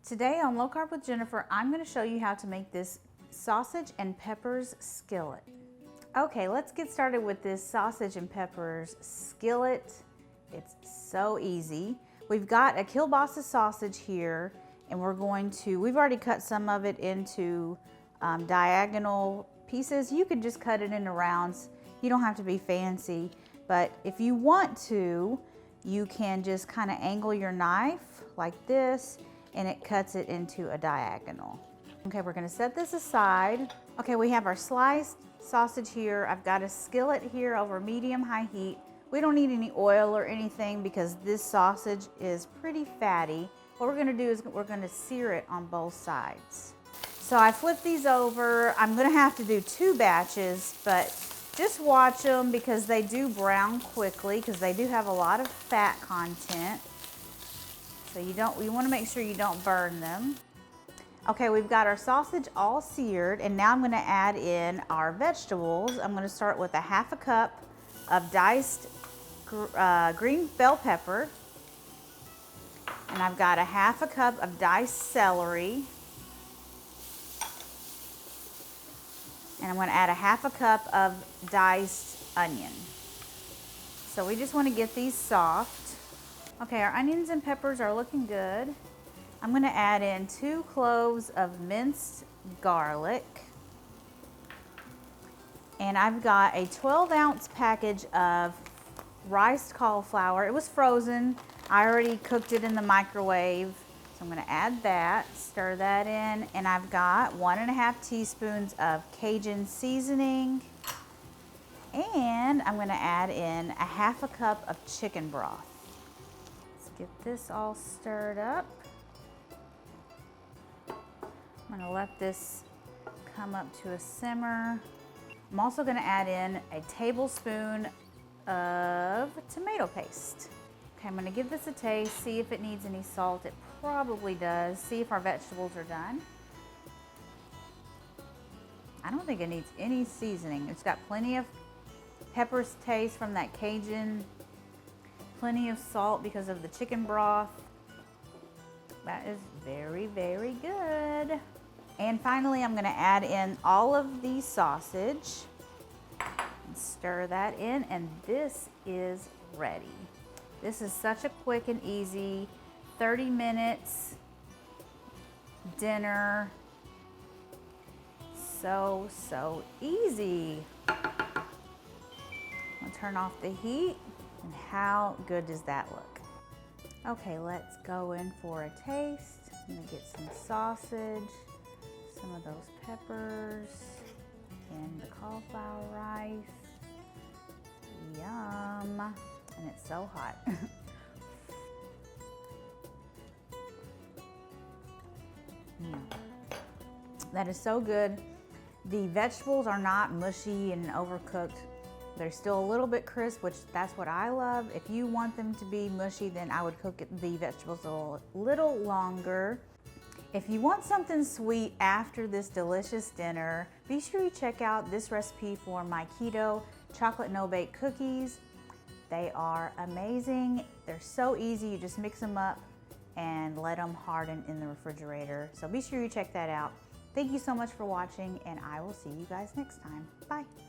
Today on Low Carb with Jennifer, I'm going to show you how to make this sausage and peppers skillet. Okay, let's get started with this sausage and peppers skillet. It's so easy. We've got a kielbasa sausage here, and we've already cut some of it into diagonal pieces. You could just cut it into rounds. You don't have to be fancy, but if you want to, you can just kind of angle your knife like this, and it cuts it into a diagonal. Okay, we're gonna set this aside. Okay, we have our sliced sausage here. I've got a skillet here over medium-high heat. We don't need any oil or anything because this sausage is pretty fatty. What we're gonna do is we're gonna sear it on both sides. So I flipped these over. I'm gonna have to do 2 batches, but just watch them because they do brown quickly because they do have a lot of fat content. So you want to make sure you don't burn them. Okay, we've got our sausage all seared, and now I'm going to add in our vegetables. I'm going to start with a 1/2 cup of diced green bell pepper, and I've got a 1/2 cup of diced celery, and I'm going to add a 1/2 cup of diced onion. So we just want to get these soft. Okay, our onions and peppers are looking good. I'm going to add in 2 cloves of minced garlic. And I've got a 12-ounce package of riced cauliflower. It was frozen. I already cooked it in the microwave. So I'm going to add that, stir that in. And I've got 1½ teaspoons of Cajun seasoning. And I'm going to add in a 1/2 cup of chicken broth. Get this all stirred up. I'm gonna let this come up to a simmer. I'm also gonna add in a tablespoon of tomato paste. Okay, I'm gonna give this a taste, see if it needs any salt. It probably does. See if our vegetables are done. I don't think it needs any seasoning. It's got plenty of pepper's taste from that Cajun, plenty of salt because of the chicken broth. That is very, very good. And finally, I'm gonna add in all of the sausage and stir that in, and this is ready. This is such a quick and easy 30 minutes dinner. So easy. I'm gonna turn off the heat. And how good does that look? Okay, let's go in for a taste. I'm gonna get some sausage, some of those peppers, and the cauliflower rice. Yum, and it's so hot. That is so good. The vegetables are not mushy and overcooked. They're still a little bit crisp, which that's what I love. If you want them to be mushy, then I would cook the vegetables a little longer. If you want something sweet after this delicious dinner, be sure you check out this recipe for my keto chocolate no-bake cookies. They are amazing. They're so easy. You just mix them up and let them harden in the refrigerator. So be sure you check that out. Thank you so much for watching, and I will see you guys next time. Bye.